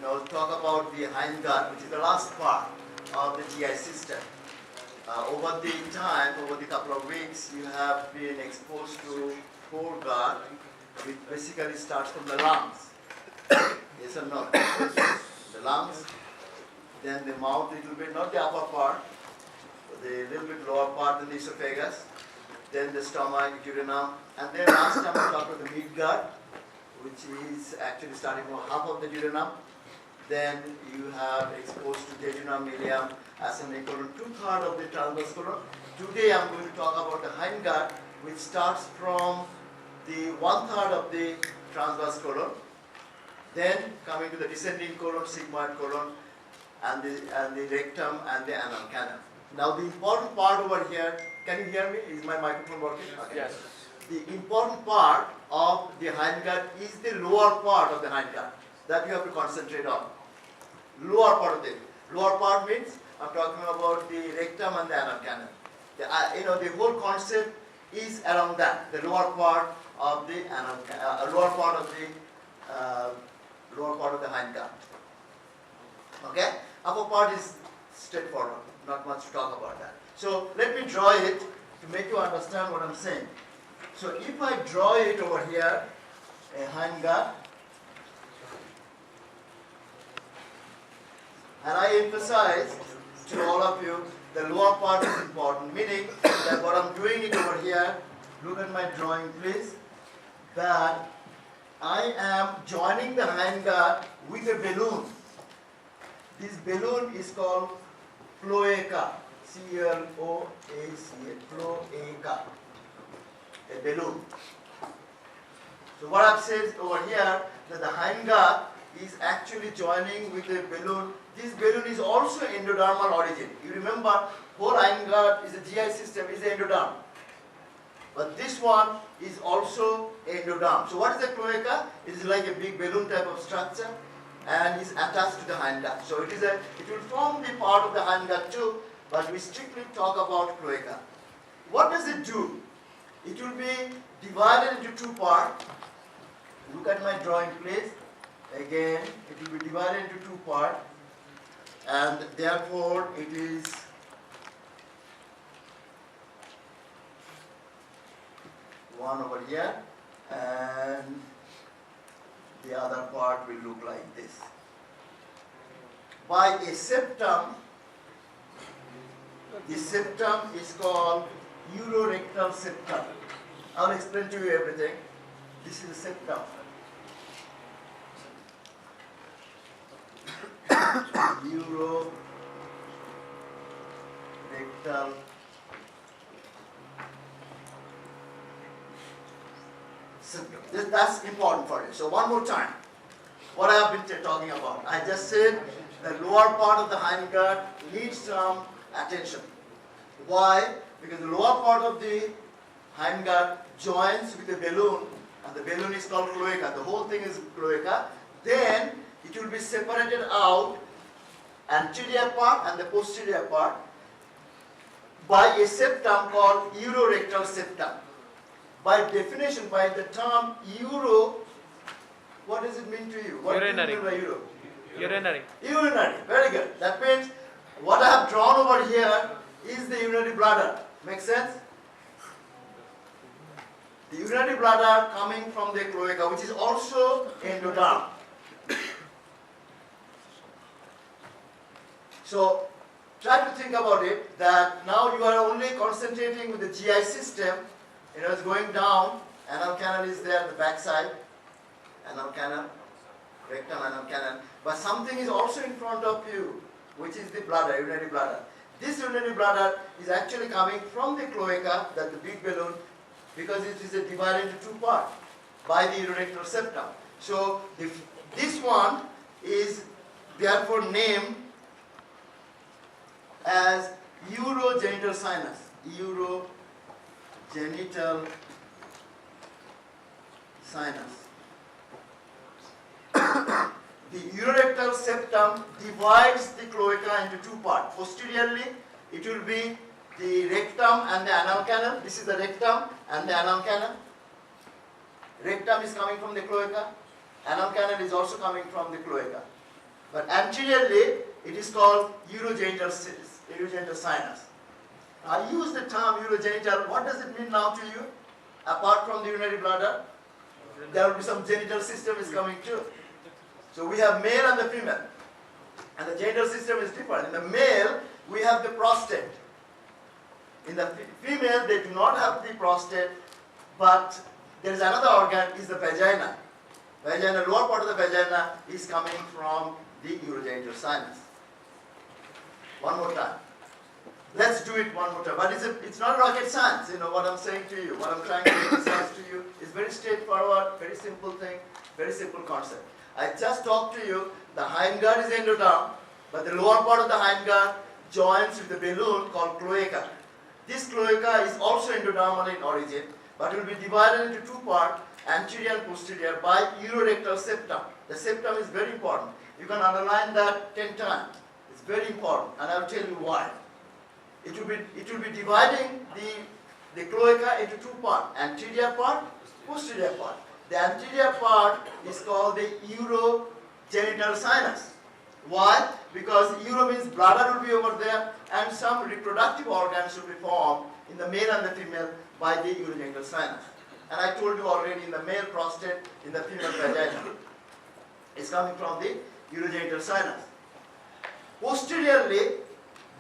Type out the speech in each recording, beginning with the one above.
talk about the hindgut, which is the last part of the GI system. Over the couple of weeks, you have been exposed to foregut, which basically starts from the lungs. Yes or no? The lungs, then the mouth, little bit, not the upper part, the little bit lower part, the esophagus, then the stomach, duodenum, and then last time we talked about the midgut, which is actually starting from half of the duodenum. Then you have exposed to jejunum, ileum, assembly colon, 2/3 of the transverse colon. Today I'm going to talk about the hindgut, which starts from the 1/3 of the transverse colon. Then coming to the descending colon, sigmoid colon, and the rectum and the anal canal. Now the important part over here, can you hear me? Is my microphone working? Okay. Yes. The important part of the hindgut is the lower part of the hindgut that you have to concentrate on. Lower part of it. Lower part means I'm talking about the rectum and the anal canal. The whole concept is around that. The lower part of the lower part of the hindgut. Okay. Upper part is straightforward. Not much to talk about that. So let me draw it to make you understand what I'm saying. So if I draw it over here, a hindgut, and I emphasize to all of you, the lower part is important, meaning that what I'm doing it over here, look at my drawing please, that I am joining the hindgut with a balloon. This balloon is called cloaca, C-L-O-A-C-A, cloaca, a balloon. So what I've said over here, that the hindgut is actually joining with a balloon. This balloon is also endodermal origin. You remember, whole hindgut is a GI system, is endoderm. But this one is also endoderm. So what is the cloaca? It is like a big balloon type of structure and is attached to the hindgut. So it will form the part of the hindgut too, but we strictly talk about cloaca. What does it do? It will be divided into two parts. Look at my drawing please. Again, it will be divided into two parts, and therefore it is one over here, and the other part will look like this. By a septum, the septum is called urorectal septum. I'll explain to you everything. This is a septum. Urorectal septum. That's important for you. So one more time, what I have been talking about. I just said the lower part of the hindgut needs some attention. Why? Because the lower part of the hindgut joins with the balloon, and the balloon is called cloaca. The whole thing is cloaca. Then it will be separated out, anterior part and the posterior part, by a septum called urorectal septum. By definition, by the term uro, what does it mean to you? What urinary. do you mean by uro? Urinary. Urinary, very good. That means what I have drawn over here is the urinary bladder. Make sense? The urinary bladder coming from the cloaca, which is also endoderm. So try to think about it, that now you are only concentrating with the GI system. It's going down, anal canal is there at the back side, anal canal, rectum, anal canal. But something is also in front of you, which is the bladder, urinary bladder. This urinary bladder is actually coming from the cloaca, that the big balloon, because it is divided into two parts by the urorectal septum. So this one is therefore named as urogenital sinus. Urogenital sinus. The urorectal septum divides the cloaca into two parts. Posteriorly, it will be the rectum and the anal canal. This is the rectum and the anal canal. Rectum is coming from the cloaca. Anal canal is also coming from the cloaca. But anteriorly, it is called urogenital sinus. I use the term urogenital. What does it mean now to you? Apart from the urinary bladder, there will be some genital system is coming too. So we have male and the female. And the genital system is different. In the male, we have the prostate. In the female, they do not have the prostate, but there is another organ, is the vagina. Vagina, lower part of the vagina is coming from the urogenital sinus. One more time. Let's do it one more time. But it's not rocket science, you know what I'm saying to you. What I'm trying to emphasize to you is very straightforward, very simple thing, very simple concept. I just talked to you, the hindgut is endoderm, but the lower part of the hindgut joins with the balloon called cloaca. This cloaca is also endodermal in origin, but will be divided into two parts, anterior and posterior, by urorectal septum. The septum is very important. You can underline that 10 times. It's very important, and I'll tell you why. It will be dividing the cloaca into two parts, anterior part, posterior part. The anterior part is called the urogenital sinus. Why? Because uro means bladder will be over there, and some reproductive organs will be formed in the male and the female by the urogenital sinus. And I told you already, in the male prostate, in the female vagina. It's coming from the urogenital sinus. Posteriorly,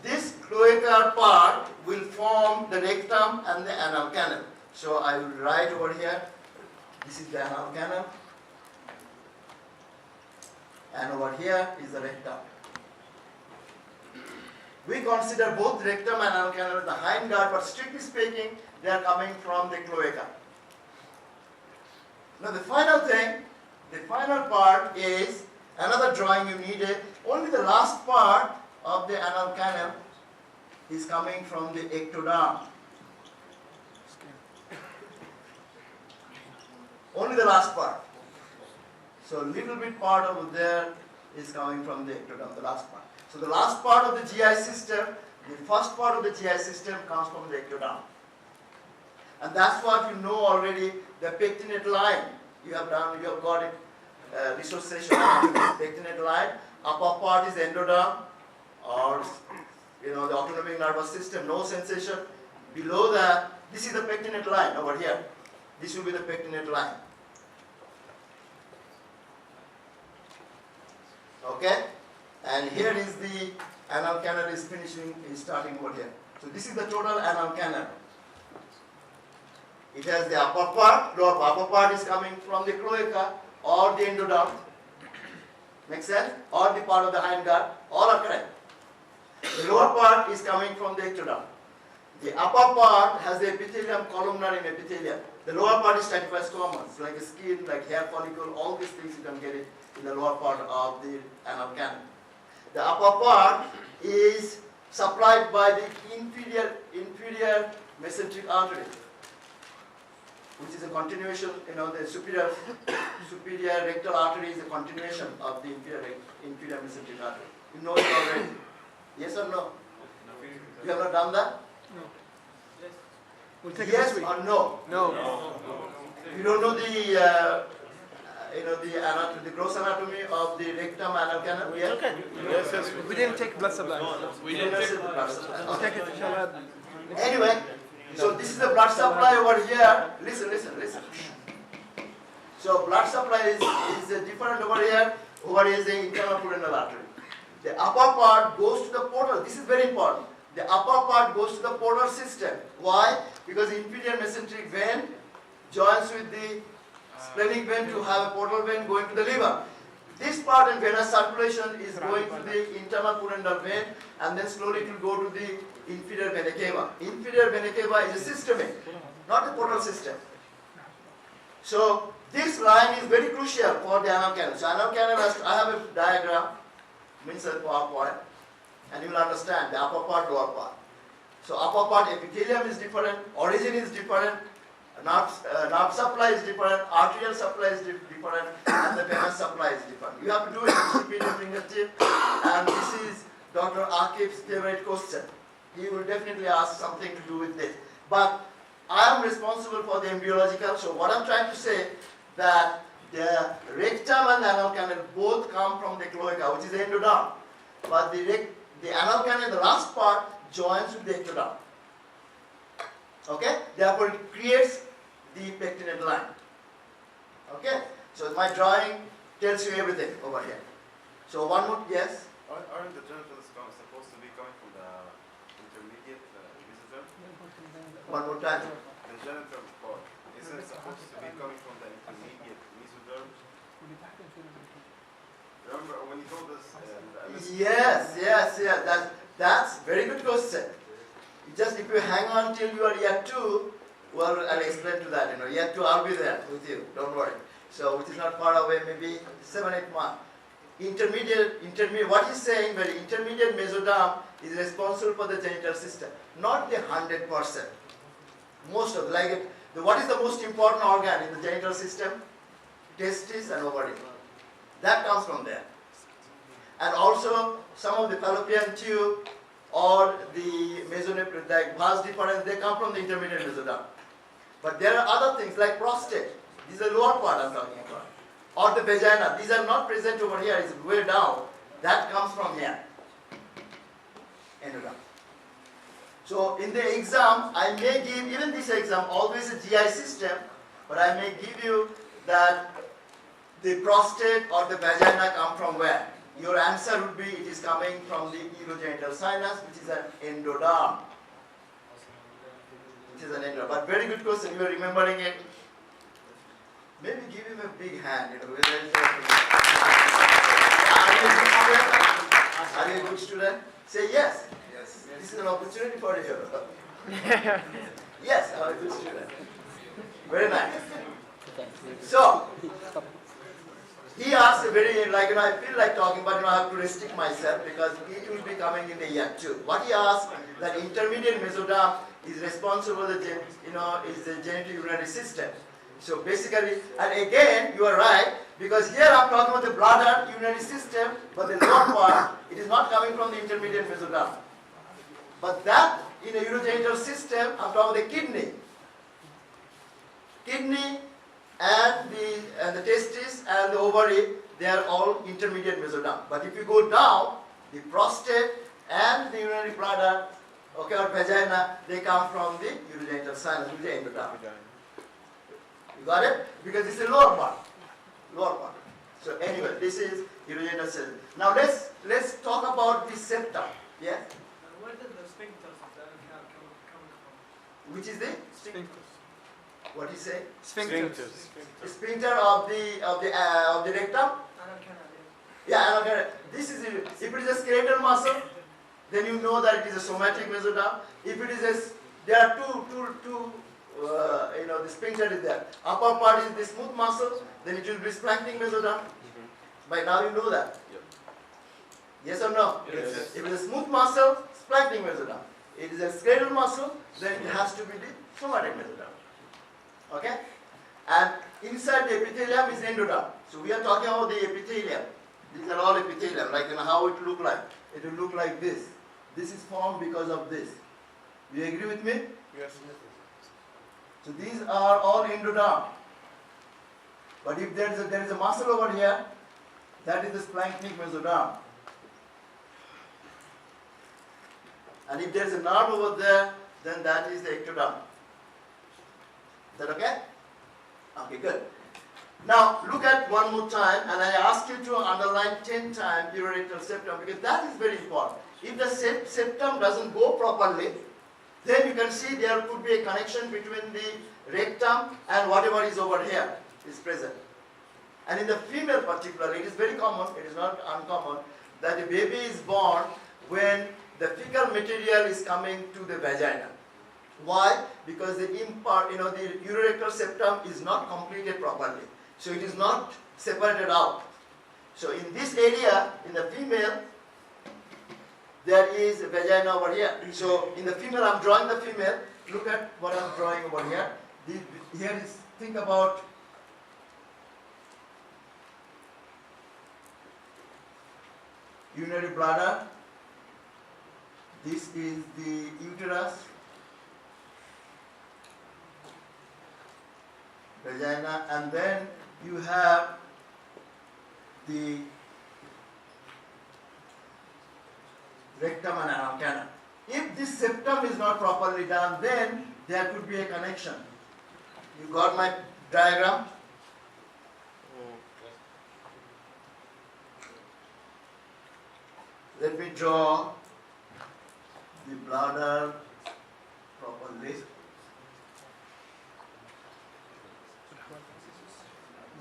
this cloacal part will form the rectum and the anal canal. So I will write over here, this is the anal canal, and over here is the rectum. We consider both rectum and anal canal as the hindgut, but strictly speaking, they are coming from the cloaca. Now the final thing, the final part is another drawing you needed. Only the last part of the anal canal is coming from the ectoderm. Only the last part. So little bit part over there is coming from the ectoderm, the last part. So the last part of the GI system, the first part of the GI system comes from the ectoderm. And that's what you know already, the pectinate line. You have got it, dissociation of the pectinate line. Upper part is endoderm, or the autonomic nervous system, no sensation. Below that, this is the pectinate line over here. This will be the pectinate line. Okay? And here is the anal canal is starting over here. So this is the total anal canal. It has the upper part, upper part is coming from the cloaca or the endoderm. Make sense? Or the part of the hindgut, all are correct. The lower part is coming from the ectoderm. The upper part has the epithelium, columnar in epithelium. The lower part is stratified squamous, like skin, like hair follicle, all these things you can get it in the lower part of the anal canal. The upper part is supplied by the inferior mesenteric artery, which is a continuation, the superior rectal artery is a continuation of the inferior mesenteric artery. You know it already. Yes or no? You have not done that? No. We'll take yes it this week. or no? No. You don't know the gross anatomy of the rectum anal canal? Yeah? Okay. Yes. We didn't take blood supply. We didn't take the blood supply. We'll take it, inshallah. Anyway, so this is the blood supply over here. Listen. So blood supply is different over here. Over here is the internal pudendal artery. The upper part goes to the portal. This is very important. The upper part goes to the portal system. Why? Because the inferior mesenteric vein joins with the splenic vein to have a portal vein going to the liver. This part in venous circulation is going to the internal pudendal vein, and then slowly it will go to the inferior vena cava. Inferior vena cava is a systemic, not a portal system. So this line is very crucial for the anal canal. So anal canal I have a diagram, means a PowerPoint, and you will understand the upper part, lower part. So upper part epithelium is different, origin is different, nerve supply is different, arterial supply is different, and the venous supply is different. You have to do it with your fingertip, and this is Dr. Akif's favorite question. He will definitely ask something to do with this. But I am responsible for the embryological, so what I'm trying to say that the rectum and anal canal both come from the cloaca, which is the endoderm. But the anal canal, the last part, joins with the ectoderm. Okay? Therefore, it creates the pectinate line. Okay? So my drawing tells you everything over here. So one more, yes? Aren't the genitals supposed to be coming from the intermediate mesoderm? One more time. The genital part, isn't it supposed to be coming from the intermediate mesoderm? Remember when you told us Yes. That's very good question. Just if you hang on till you are year 2, well, I'll explain to that. Year 2, I'll be there with you. Don't worry. So, which is not far away, maybe 7-8 months. Intermediate. What he's saying, very intermediate mesoderm is responsible for the genital system, not the 100%. Most of what is the most important organ in the genital system? Testis and ovary. That comes from there. And also some of the fallopian tube or the mesonephron, the vas deferens, they come from the intermediate mesoderm. But there are other things like prostate. This is the lower part I'm talking about. Or the vagina. These are not present over here. It's way down. That comes from here. Endoderm. So in the exam, I may give, even this exam, always a GI system, but I may give you that the prostate or the vagina come from where? Your answer would be it is coming from the urogenital sinus, which is an endoderm. Which is an endoderm. But very good question, you are remembering it. Maybe give him a big hand. Are you a good student? Say yes. yes. This is an opportunity for you. Yes, I'm a good student. Very nice. So, he asked a very, I feel like talking, but I have to restrict myself because it will be coming in the year 2. What he asked, that intermediate mesoderm is responsible for the, is the genitourinary system. So basically, and again, you are right, because here I'm talking about the bladder urinary system, but the lower part, it is not coming from the intermediate mesoderm. But that, in a urogenital system, I'm talking about the kidney. Kidney and the testis and the ovary, they are all intermediate mesoderm. But if you go down, the prostate and the urinary bladder, okay, or vagina, they come from the urogenital sinus, which is the endoderm. You got it? Because this is the lower part. Lower part. So anyway, this is urogenital system. Now let's talk about the septum. Yeah? Where did the sphincters of the anal canal come from? Which is the? Sphincters. What do you say? Sphincters. The sphincter of the rectum? Anal canal, Yeah, anal canal. This is if it is a skeletal muscle, then you know that it is a somatic mesoderm. If it is there are two the sphincter is there. Upper part is the smooth muscle, then it will be splanchnic mesoderm. By now you know that. Yep. Yes or no? Yes. If it is a smooth muscle, splanchnic mesoderm. It is a skeletal muscle, then it has to be the somatic mesoderm. Okay? And inside the epithelium is endoderm. So we are talking about the epithelium. These are all epithelium, how it look like. It will look like this. This is formed because of this. Do you agree with me? Yes. So these are all endoderm. But if there is a muscle over here, that is the splanchnic mesoderm. And if there is a nerve over there, then that is the ectoderm. Is that okay? Okay, good. Now look at one more time, and I ask you to underline 10 times urorectal septum, because that is very important. If the septum doesn't go properly, then you can see there could be a connection between the rectum and whatever is over here is present. And in the female particularly, it is very common, it is not uncommon, that the baby is born when the fecal material is coming to the vagina. Why? Because the urorectal septum is not completed properly. So it is not separated out. So in this area, in the female, there is a vagina over here. So in the female, I'm drawing the female. Look at what I'm drawing over here. Here is, think about urinary bladder. This is the uterus, vagina, and then you have the rectum and anal canal. If this septum is not properly done, then there could be a connection. You got my diagram? Let me draw the bladder properly.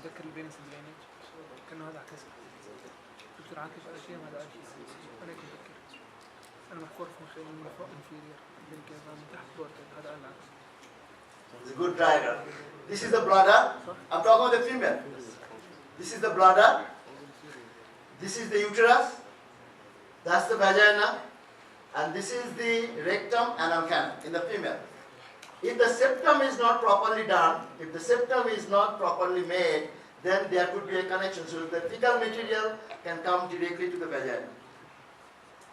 تذكر الفينس درينج كانه هذا عكس دكتور عاكف على شيء هذا شيء انا كنت متذكر انا محفور في مخيل من فوق انفيرير من تحت بورتال هذا العكس. It's a good diagram. This is the bladder. I'm talking about the female. This is the bladder. This is the uterus. That's the vagina. And this is the rectum and anal canal in the female. If the septum is not properly done, if the septum is not properly made, then there could be a connection. So the fecal material can come directly to the vagina.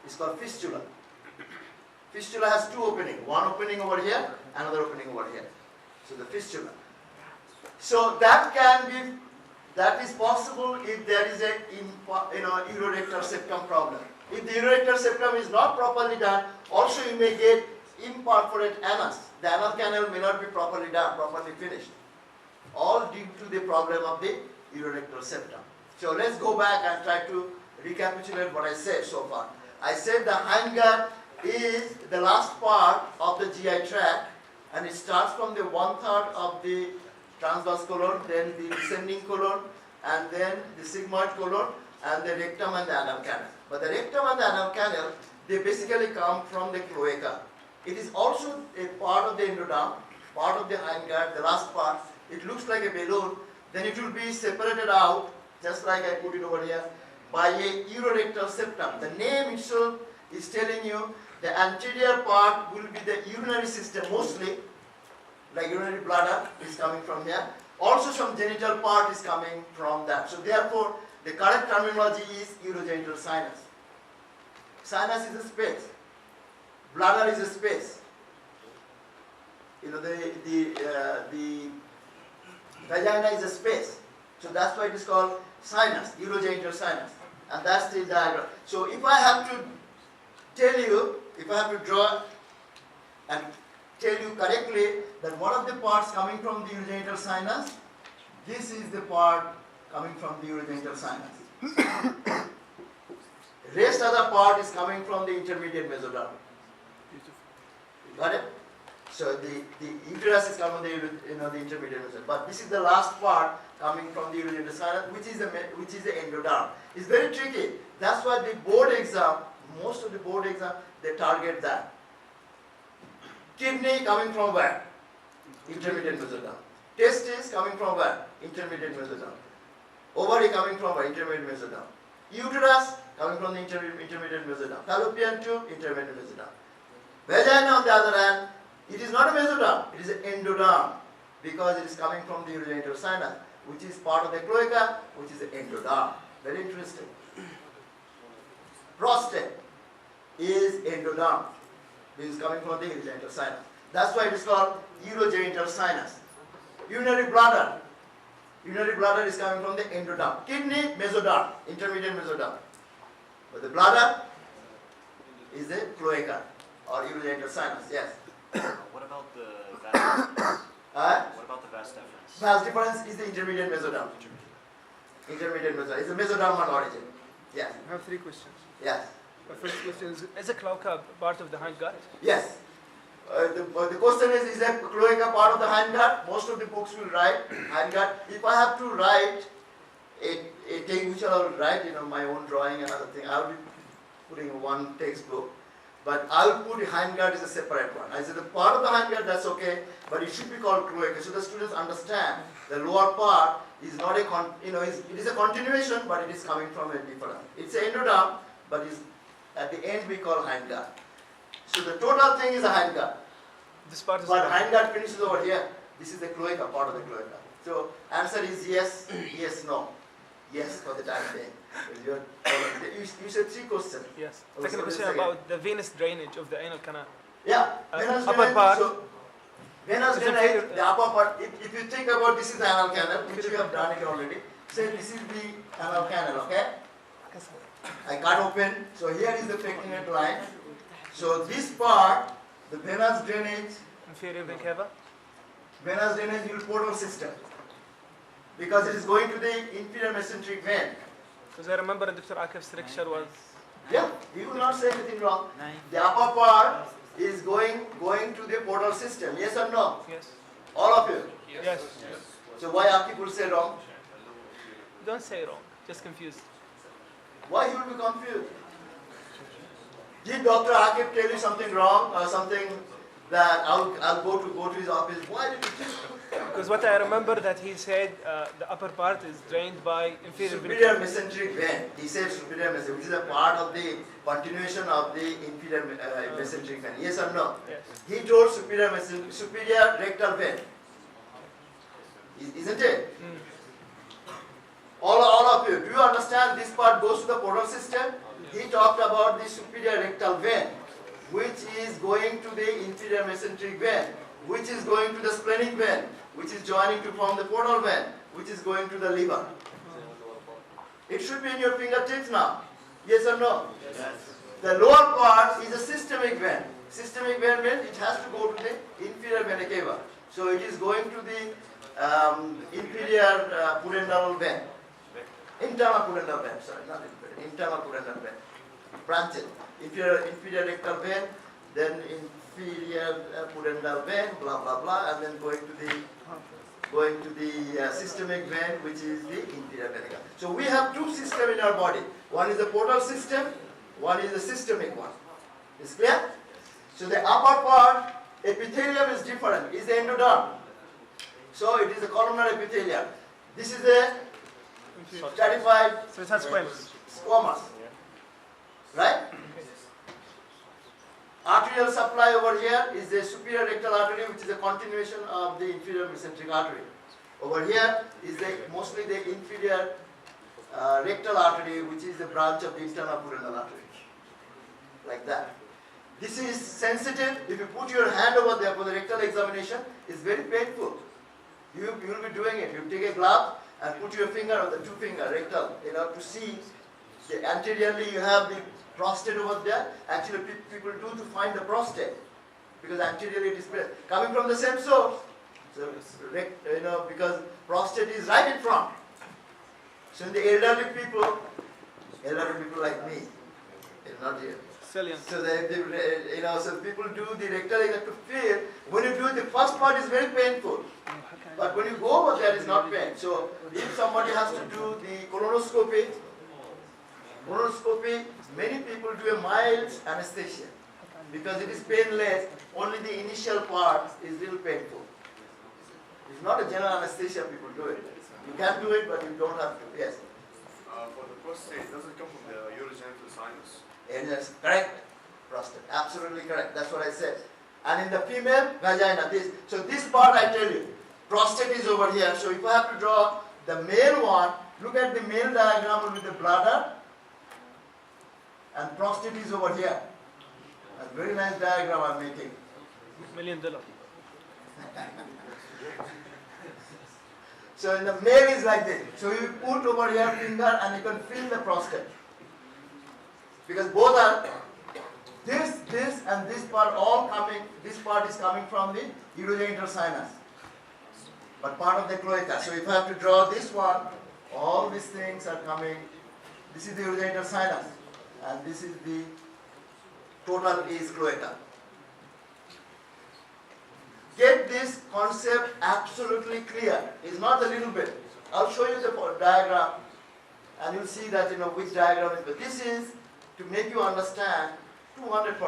It's called fistula. Fistula has two openings. One opening over here, another opening over here. So the fistula. So that is possible if there is a urorectal septum problem. If the urorectal septum is not properly done, also you may get imperforate anus. The anal canal may not be properly done, properly finished. All due to the problem of the urorectal septum. So let's go back and try to recapitulate what I said so far. I said the hindgut is the last part of the GI tract, and it starts from the 1/3 of the transverse colon, then the descending colon, and then the sigmoid colon, and the rectum and the anal canal. But the rectum and the anal canal, they basically come from the cloaca. It is also a part of the endoderm, part of the hindgut, the last part. It looks like a balloon. Then it will be separated out, just like I put it over here, by a urorectal septum. The name itself is telling you the anterior part will be the urinary system mostly, like urinary bladder is coming from here. Also some genital part is coming from that. So therefore, the correct terminology is urogenital sinus. Sinus is a space. Bladder is a space. You know, the vagina is a space. So that's why it is called sinus, urogenital sinus. And that's the diagram. So if I have to tell you, if I have to draw and tell you correctly that one of the parts coming from the urogenital sinus, this is the part coming from the urogenital sinus. Rest other part is coming from the intermediate mesoderm. Got it? So the uterus is coming from the intermediate mesoderm. But this is the last part coming from the urogenital sinus, which is the endoderm. It's very tricky. That's why the board exam, most of the board exam, they target that. Kidney coming from where? Intermediate mesoderm. Testis coming from where? Intermediate mesoderm. Ovary coming from where? Intermediate mesoderm. Uterus coming from the intermediate mesoderm. Fallopian tube, intermediate mesoderm. Vagina, on the other hand, it is not a mesoderm, it is an endoderm, because it is coming from the urogenital sinus, which is part of the cloaca, which is the endoderm. Very interesting. Prostate is endoderm, which is coming from the urogenital sinus. That's why it is called urogenital sinus. Urinary bladder is coming from the endoderm. Kidney, mesoderm, intermediate mesoderm. But the bladder is the cloaca or urogenital sinus. Yes. What about the vas deferens? What about the vas deferens? Vas deferens is the intermediate mesoderm. Intermediate mesoderm. It's a mesodermal origin. Yes. I have three questions. Yes. My first question is a cloaca part of the hindgut? Yes. The question is a cloaca part of the hindgut? Most of the books will write hindgut. If I have to write a thing which I will write, my own drawing and other thing, I will be putting one textbook. But I will put hindgut as a separate one. I said the part of the hindgut, that's okay, but it should be called cloaca. So the students understand the lower part is not it is a continuation, but it is coming from a different. It's an endoderm, but at the end we call hindgut. So the total thing is a hindgut. This part is But hindgut finishes over here. This is the cloaca, part of the cloaca. So answer is yes, yes, no. Yes for the time being. You said three questions. Yes. Oh, Second so question let's about the venous drainage of the anal canal. Yeah. Upper part. Venous It's drainage, inferior. the upper part, if you think about this is the anal canal, which we have done it already. Say this is the anal canal, okay? I cut open, so here is the pectinate line. So this part, the venous drainage, inferior vein cava. venous drainage is portal system. Because it is going to the inferior mesenteric vein. Because I remember Dr. Akif's lecture was Yeah, you will not say anything wrong. The upper part is going to the portal system, yes or no? yes. All of you. Yes. So why Akif will say wrong? Don't say wrong. Just confused. Why you will be confused? Did Dr. Akif tell you something wrong or something that I'll go to his office? Why did you think? Because what I remember that he said the upper part is drained by inferior vein Superior cava. mesenteric vein. He said superior mesenteric, which is a part of the continuation of the inferior mesenteric vein. Yes or no? Yes. He told superior rectal vein. Isn't it? Mm. All of you, do you understand this part goes to the portal system? He talked about the superior rectal vein, which is going to the inferior mesenteric vein, which is going to the splenic vein, which is joining to form the portal vein, which is going to the liver. It should be in your fingertips now. Yes or no? Yes. The lower part is a systemic vein. Systemic vein means it has to go to the inferior vena cava. So it is going to the inferior pudendal vein. Internal pudendal vein, sorry, not inferior, internal pudendal vein. Branches. Inferior rectal vein, then inferior pudendal vein, blah blah blah, and then going to the systemic vein, which is the inferior vena cava. So we have two systems in our body. One is the portal system, one is the systemic one. Is clear? So the upper part, epithelium is different, is the endoderm. So it is a columnar epithelium. This is a stratified So it has squamous. squamous. Right? Arterial supply over here is the superior rectal artery, which is a continuation of the inferior mesenteric artery. Over here is mostly the inferior rectal artery, which is the branch of the internal pudendal artery. Like that. This is sensitive. If you put your hand over there for the rectal examination, it's very painful. You will be doing it. You take a glove and put your finger on the two finger rectal, to see. Anteriorly you have the prostate over there. Actually, people do to find the prostate because anteriorly it is coming from the same source. So, because prostate is right in front. So in the elderly people like me, not here. Salient. So so people do the rectal exam to feel. When you do it, the first part is very painful. But when you go over there, it's not pain. So if somebody has to do the colonoscopy, many people do a mild anesthesia because it is painless. Only the initial part is little painful. It's not a general anesthesia people do it. You can do it, but you don't have to. Yes. For the prostate, does it come from the urogenital sinus? Yes, correct. Prostate. Absolutely correct. That's what I said. And in the female, vagina. So this part I tell you, prostate is over here. So if I have to draw the male one, look at the male diagram with the bladder, and prostate is over here. A very nice diagram I'm making. $1 million. So in the male is like this. So you put over your finger and you can feel the prostate. Because both are this and this part all coming, this part is coming from the urogenital sinus. But part of the cloaca. So if I have to draw this one, all these things are coming. This is the urogenital sinus. And this is the total is cloaca. Get this concept absolutely clear. It's not a little bit. I'll show you the diagram and you'll see that which diagram is. But this is to make you understand 200%,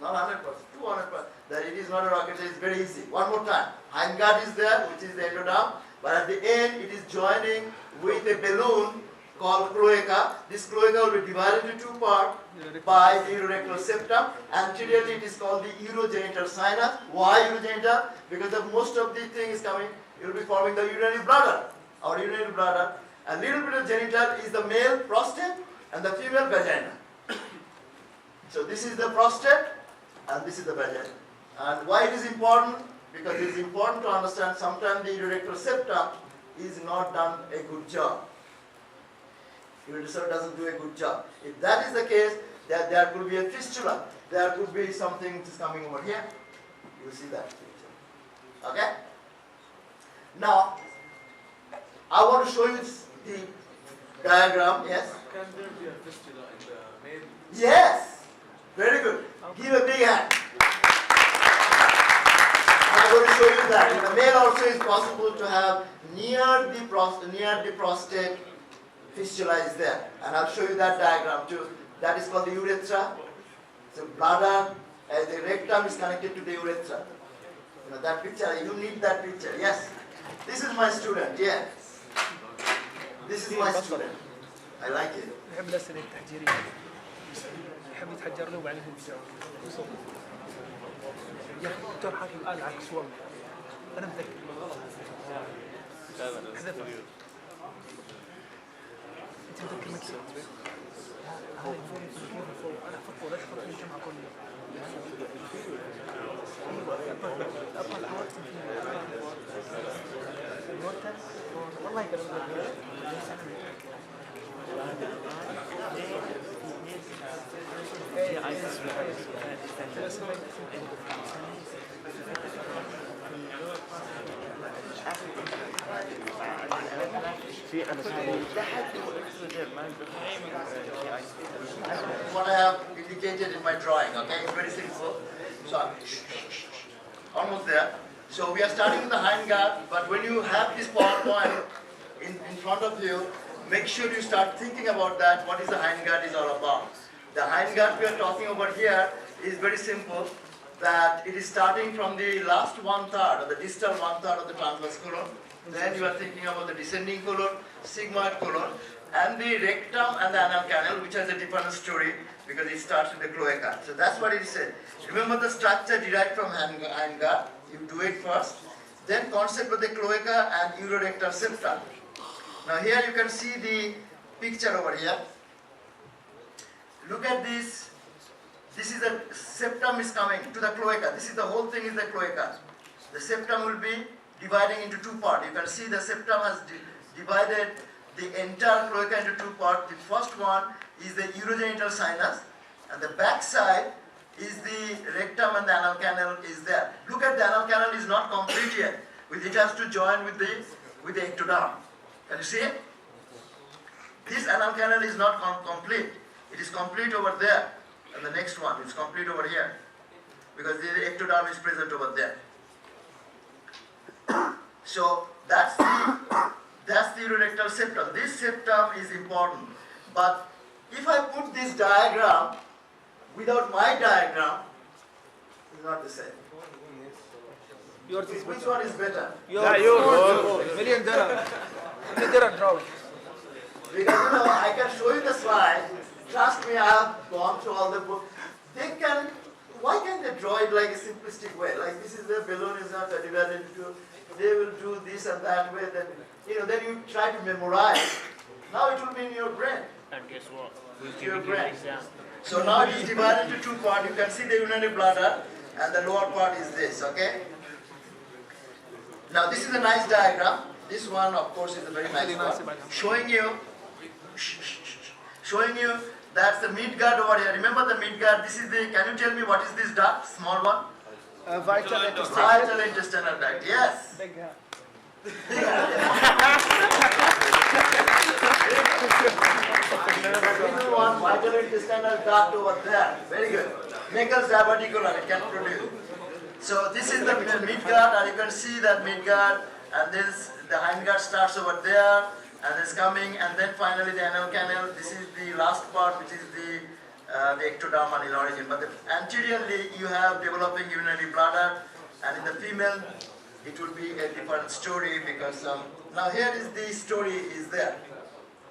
not 100%, 200%, that it is not a rocket science. It's very easy. One more time. Hindgut is there, which is the endoderm, but at the end it is joining with a balloon called cloaca. This cloaca will be divided into two parts by the urorectal septum. Anteriorly it is called the urogenital sinus. Why urogenital? Because most of the thing is coming, it will be forming the urinary bladder. Our urinary bladder. A little bit of genital is the male prostate and the female vagina. So this is the prostate and this is the vagina. And why it is important? because it's important to understand sometimes the urorectal septum is not done a good job. Urorectal doesn't do a good job. If that is the case, there could be a fistula. There could be something which is coming over here. You see that picture. Okay? Now, I want to show you the diagram. Yes? Can there be a fistula in the male? Yes! Very good. Give a big hand. I'm going to show you that. In the male also it's possible to have near the prostate fistula is there. And I'll show you that diagram too. That is called the urethra. So bladder, the rectum is connected to the urethra. You know that picture, you need that picture. Yes. This is my student, yes. This is my student. I like it. يحب الأسئلة التحجيرية. يحب يتحجر له وبعدين يجاوب. يا أخي الدكتور حاكم قال عكس والله. أنا متذكر. حذفها. أنت متذكر مكسب؟ هذا يفوق فوق. أنا فوق ليش فوق الجامعة كل يوم. أبغى الأحوال والله يقدر. What I have indicated in my drawing, okay? It's very simple. So, almost there. So we are starting with the hindgut, but when you have this PowerPoint in front of you, make sure you start thinking about that, what is the hindgut is all about. The hindgut we are talking about here is very simple, that it is starting from the last 1/3 or the distal 1/3 of the transverse colon. Then you are thinking about the descending colon, sigmoid colon, and the rectum and the anal canal, which has a different story because it starts with the cloaca. So that's what it said. Remember the structure derived from hindgut. You do it first. Then concept of the cloaca and urorectal septum. Now here you can see the picture over here. Look at this. This is the septum is coming to the cloaca. This is the whole thing is the cloaca. The septum will be dividing into two parts. You can see the septum has divided the entire cloaca into two parts. The first one is the urogenital sinus, and the back side is the rectum and the anal canal is there. Look at the anal canal is not complete yet. It has to join with the ectoderm. Can you see it? This anal canal is not complete. It is complete over there. And the next one is complete over here. Because the ectoderm is present over there. So that's the urorectal septum. This septum is important. But if I put this diagram without my diagram, it's not the same. Yours is Which one is better? yours. $1,000,000. $1,000,000 draw. Because I can show you the slide. Trust me, I have gone through all the books. Why can't they draw it like a simplistic way? Like this is the balloon is not divided into, they will do this and that way. Then you try to memorize. Now it will be in your brain. And guess what? It's your brain. So now it is divided into two parts. You can see the urinary bladder and the lower part is this, okay? Now this is a nice diagram. This one of course is a very nice one. Showing you that's the midgut over here. Remember the midgut, this is the, can you tell me what is this duct, small one? Vital intestinal. Vital intestinal duct, yes. Big hat. One vital intestinal duct over there. Very good. Meckel's diverticulum, it can produce. So this is the midgut, and you can see that midgut, and this the hindgut starts over there, and it's coming, and then finally the anal canal. This is the last part, which is the ectoderm in origin. But anteriorly, you have developing urinary bladder, and in the female, it will be a different story because now here is the story is there.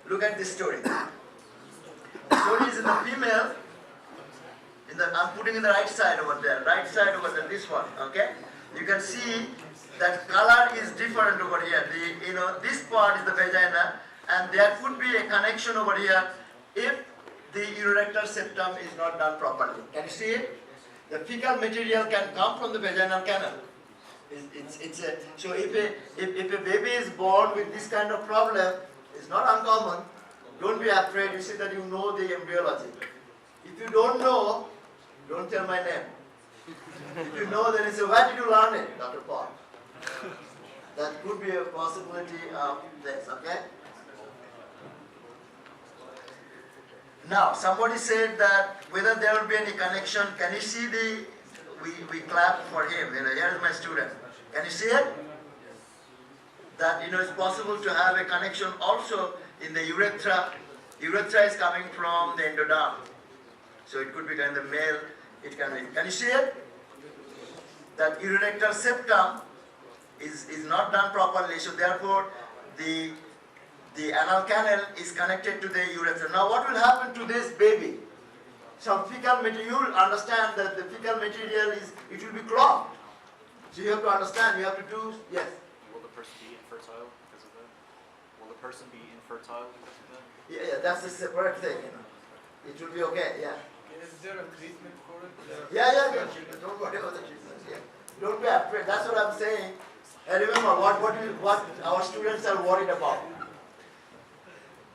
Look at this story. The story is in the female. I'm putting in the right side over there. Right side over there. This one. Okay. You can see that color is different over here. This part is the vagina, and there could be a connection over here if the urorectal septum is not done properly. Can you see it? The fecal material can come from the vaginal canal. So if a baby is born with this kind of problem, it's not uncommon. Don't be afraid. You see that you know the embryology. If you don't know, don't tell my name. If you know, then you say, where did you learn it, Dr. Paul? That could be a possibility of this, okay? Now, somebody said that whether there will be any connection. Can you see the, we clap for him. You know, here is my student. Can you see it? That, you know, it's possible to have a connection also in the urethra. Urethra is coming from the endoderm. So it could be in the male, it can be. Can you see it? That urorectal septum is not done properly, so therefore the anal canal is connected to the urethra. Now what will happen to this baby? Some fecal material, you will understand that the fecal material is, it will be clogged. So you have to understand, you have to do, yes? Will the person be infertile because of that? Will the person be infertile because of that? Yeah, that's a separate thing, you know. It will be okay, yeah. Is there a treatment for it? Yeah, don't worry about the treatment, yeah. Don't be afraid, that's what I'm saying. And remember what our students are worried about.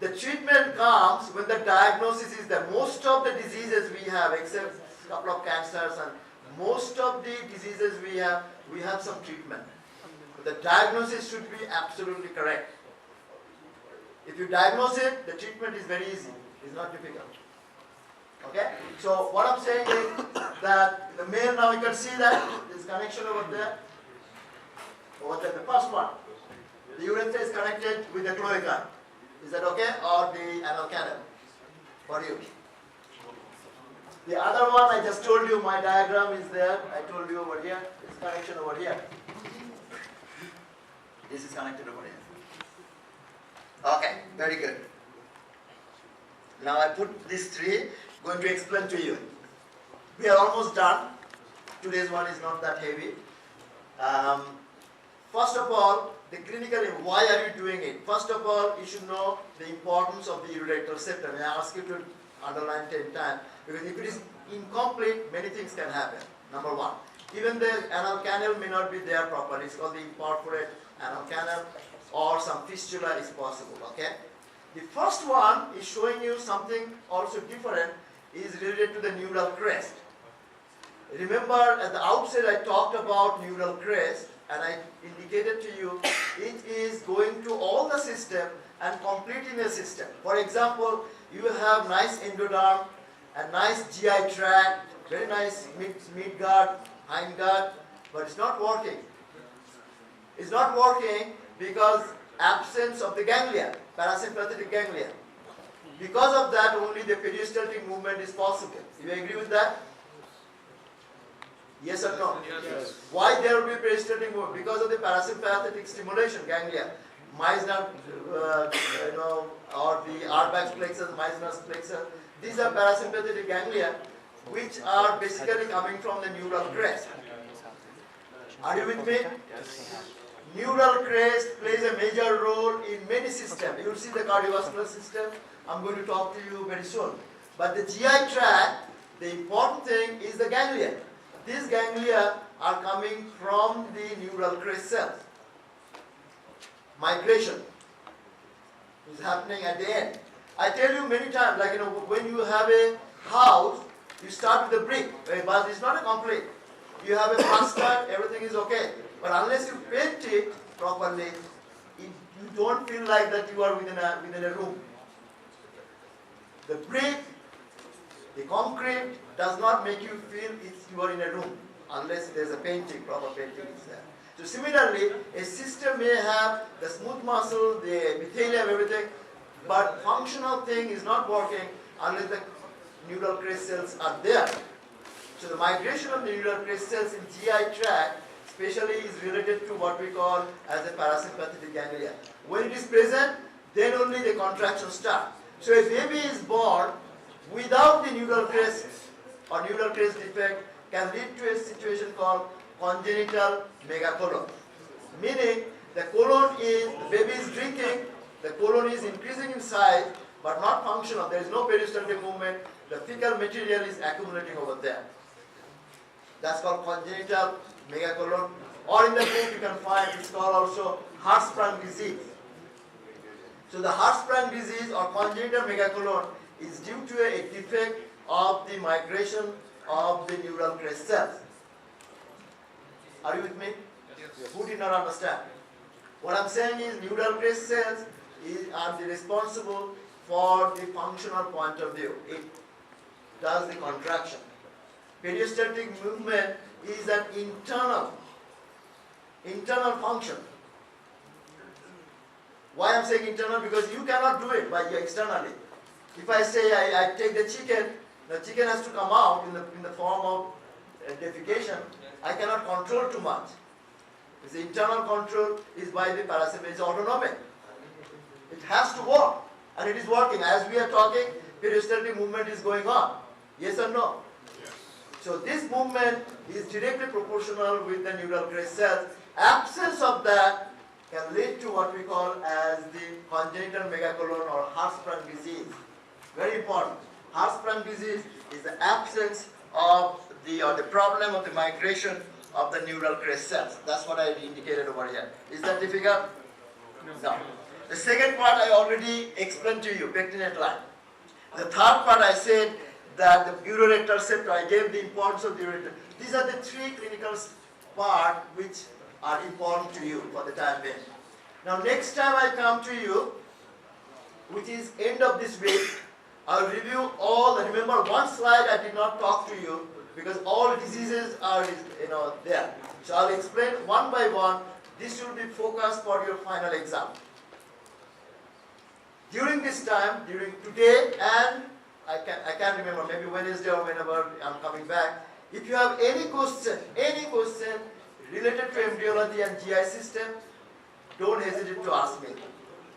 The treatment comes when the diagnosis is there. Most of the diseases we have, except a couple of cancers, and most of the diseases we have some treatment. But the diagnosis should be absolutely correct. If you diagnose it, the treatment is very easy. It's not difficult. Okay? So what I'm saying is that the male, now you can see that this connection over there. Over there, the first one. The urethra is connected with the cloaca. Is that okay? Or the anal canal? For you. The other one, I just told you, my diagram is there. I told you over here. This connection over here. This is connected over here. Okay, very good. Now I put these three, going to explain to you. We are almost done. Today's one is not that heavy. First of all, the clinical, why are you doing it? First of all, you should know the importance of the urorectal septum. I ask you to underline 10 times, because if it is incomplete, many things can happen. Number one, even the anal canal may not be there properly. It's called the imperforate anal canal, or some fistula is possible, okay? The first one is showing you something also different, is related to the neural crest. Remember at the outset I talked about neural crest, and I indicated to you it is going to all the system and completing the system. For example, you have nice endoderm, a nice GI tract, very nice midgut, hindgut, but it's not working. It's not working because absence of the ganglia, parasympathetic ganglia. Because of that, only the peristaltic movement is possible. Do you agree with that? Yes or no? Yes. Why there will be peristaltic movement? Because of the parasympathetic stimulation, ganglia. Meissner, or the Arbach's plexus, Meissner's plexus. These are parasympathetic ganglia, which are basically coming from the neural crest. Are you with me? Neural crest plays a major role in many systems. You will see the cardiovascular system. I'm going to talk to you very soon. But the GI tract, the important thing is the ganglia. These ganglia are coming from the neural crest cells. Migration is happening at the end. I tell you many times, like when you have a house, you start with a brick, but it's not a complete. You have a plaster, everything is okay. But unless you paint it properly, you don't feel like that you are within a room. The brick, the concrete does not make you feel you are in a room unless there is a painting, proper painting is there. So similarly, a system may have the smooth muscle, the epithelium, everything, but functional thing is not working unless the neural crest cells are there. So the migration of the neural crest cells in GI tract especially is related to what we call as a parasympathetic ganglia. When it is present, then only the contractions start. So a baby is born without the neural crest or neural crest defect can lead to a situation called congenital megacolon. Meaning the colon is, the baby is drinking, the colon is increasing in size but not functional. There is no peristaltic movement. The fecal material is accumulating over there. That's called congenital megacolon Or in the book you can find, it's called also heart-sprung disease. So the heart-sprung disease or congenital megacolon is due to a defect of the migration of the neural crest cells. Are you with me? Who did not understand? What I'm saying is neural crest cells are responsible for the functional point of view. It does the contraction. Peristaltic movement is an internal function. Why I'm saying internal? Because you cannot do it by externally. If I say I take the chicken has to come out in the form of defecation. I cannot control too much. The internal control is by the parasympathetic, it's autonomic. It has to work, and it is working. As we are talking, peristaltic movement is going on. Yes or no? Yes. So this movement is directly proportional with the neural crest cells. Absence of that can lead to what we call as the congenital megacolon or heart-sprung disease. Very important. Heart-sprung disease is the absence of the problem of the migration of the neural crest cells. That's what I indicated over here. Is that difficult? No. The second part I already explained to you, pectinate line. The third part I said that the urorectal septum, I gave the importance of the urorectal. These are the three clinical parts which are important to you for the time being. Now next time I come to you, which is end of this week, I'll review all, remember one slide I did not talk to you because all diseases are there. So I'll explain one by one. This will be focused for your final exam. During this time, during today and I can't remember, maybe Wednesday or whenever I'm coming back, if you have any question related to embryology and GI system, don't hesitate to ask me.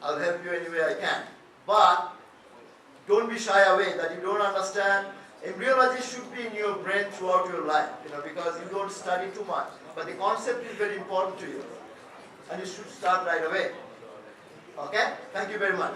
I'll help you any way I can. But don't be shy away that you don't understand. Embryology should be in your brain throughout your life, because you don't study too much. But the concept is very important to you. And you should start right away. Okay? Thank you very much.